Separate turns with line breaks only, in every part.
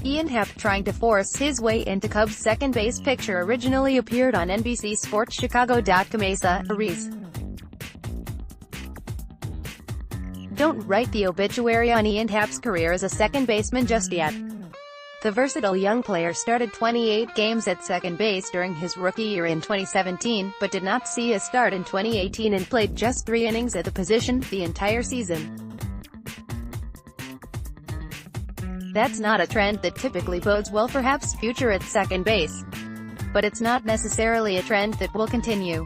Ian Happ, trying to force his way into Cubs' second base picture, originally appeared on nbcsportschicago.comMESA, Ariz. Don't write the obituary on Ian Happ's career as a second baseman just yet. The versatile young player started 28 games at second base during his rookie year in 2017, but did not see a start in 2018 and played just 3 innings at the position the entire season. That's not a trend that typically bodes well for Happ's future at second base. But it's not necessarily a trend that will continue.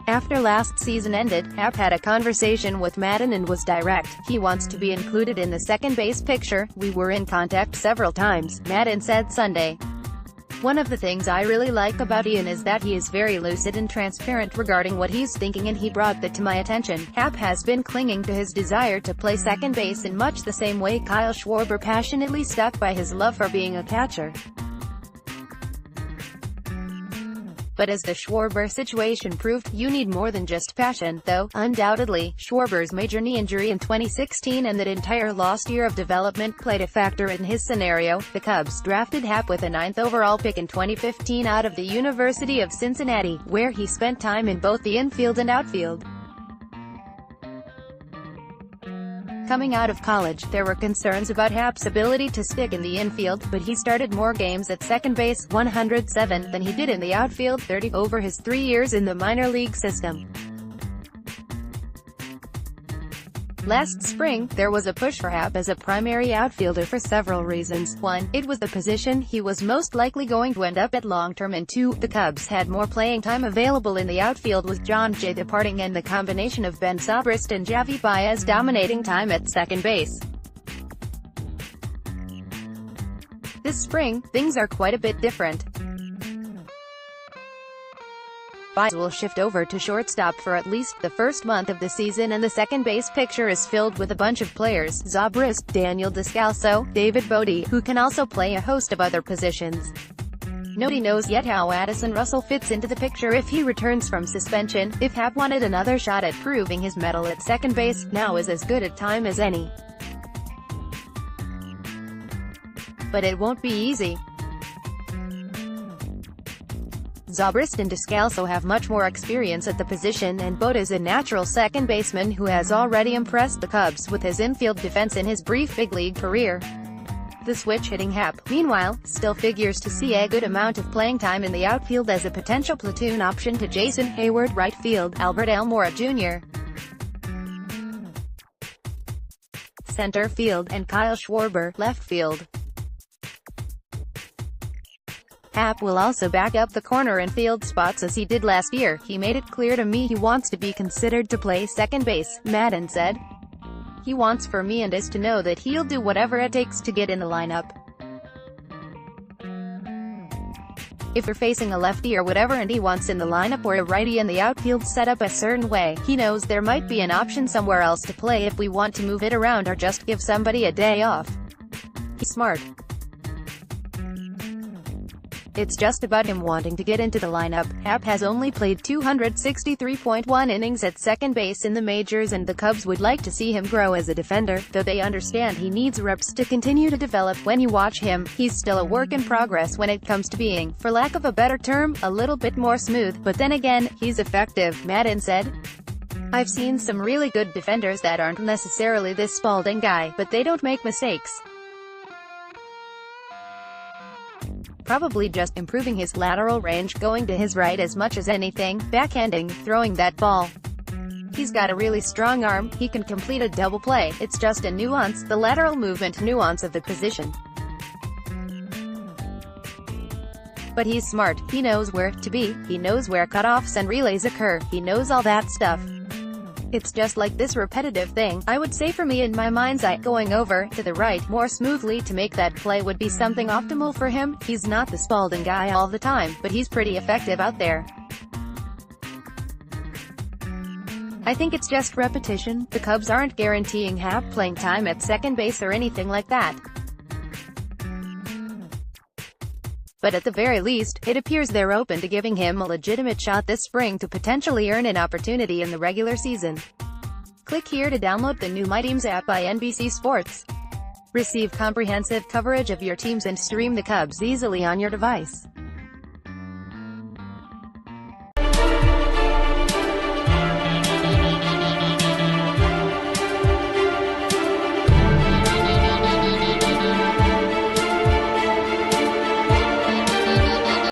After last season ended, Happ had a conversation with Madden and was direct. He wants to be included in the second base picture. We were in contact several times, Madden said Sunday. One of the things I really like about Ian is that he is very lucid and transparent regarding what he's thinking, and he brought that to my attention. Happ has been clinging to his desire to play second base in much the same way Kyle Schwarber passionately stuck by his love for being a catcher. But as the Schwarber situation proved, you need more than just passion, though. Undoubtedly, Schwarber's major knee injury in 2016 and that entire lost year of development played a factor in his scenario. The Cubs drafted Happ with a 9th overall pick in 2015 out of the University of Cincinnati, where he spent time in both the infield and outfield. Coming out of college, there were concerns about Happ's ability to stick in the infield, but he started more games at second base, 107, than he did in the outfield, 30, over his 3 years in the minor league system. Last spring, there was a push for Happ as a primary outfielder for several reasons. 1. It was the position he was most likely going to end up at long-term, and 2. The Cubs had more playing time available in the outfield with John Jay departing and the combination of Ben Zobrist and Javi Baez dominating time at second base. This spring, things are quite a bit different. Baez will shift over to shortstop for at least the first month of the season, and the second base picture is filled with a bunch of players: Zobrist, Daniel Descalso, David Bodes, who can also play a host of other positions. Nobody knows yet how Addison Russell fits into the picture if he returns from suspension. If Happ wanted another shot at proving his mettle at second base, now is as good a time as any. But it won't be easy. Zobrist and Descalso have much more experience at the position, and Bodes is a natural second baseman who has already impressed the Cubs with his infield defense in his brief big league career. The switch-hitting Happ, meanwhile, still figures to see a good amount of playing time in the outfield as a potential platoon option to Jason Hayward right field, Albert Almora Jr. center field, and Kyle Schwarber left field. Happ will also back up the corner and field spots as he did last year. He made it clear to me he wants to be considered to play second base, Madden said. He wants for me and is to know that he'll do whatever it takes to get in the lineup. If we're facing a lefty or whatever and he wants in the lineup, or a righty and the outfield set up a certain way, he knows there might be an option somewhere else to play if we want to move it around or just give somebody a day off. He's smart. It's just about him wanting to get into the lineup. Happ has only played 263.1 innings at second base in the majors, and the Cubs would like to see him grow as a defender, though they understand he needs reps to continue to develop. When you watch him, he's still a work in progress when it comes to being, for lack of a better term, a little bit more smooth, but then again, he's effective, Madden said. I've seen some really good defenders that aren't necessarily this Spalding guy, but they don't make mistakes. Probably just improving his lateral range, going to his right as much as anything, backhanding, throwing that ball. He's got a really strong arm, he can complete a double play, it's just a nuance, the lateral movement nuance of the position. But he's smart, he knows where to be, he knows where cutoffs and relays occur, he knows all that stuff. It's just like this repetitive thing. I would say for me, in my mind's eye, going over to the right more smoothly to make that play would be something optimal for him. He's not the Spalding guy all the time, but he's pretty effective out there. I think it's just repetition. The Cubs aren't guaranteeing Happ playing time at second base or anything like that. But at the very least, it appears they're open to giving him a legitimate shot this spring to potentially earn an opportunity in the regular season. Click here to download the new My Teams app by NBC Sports. Receive comprehensive coverage of your teams and stream the Cubs easily on your device.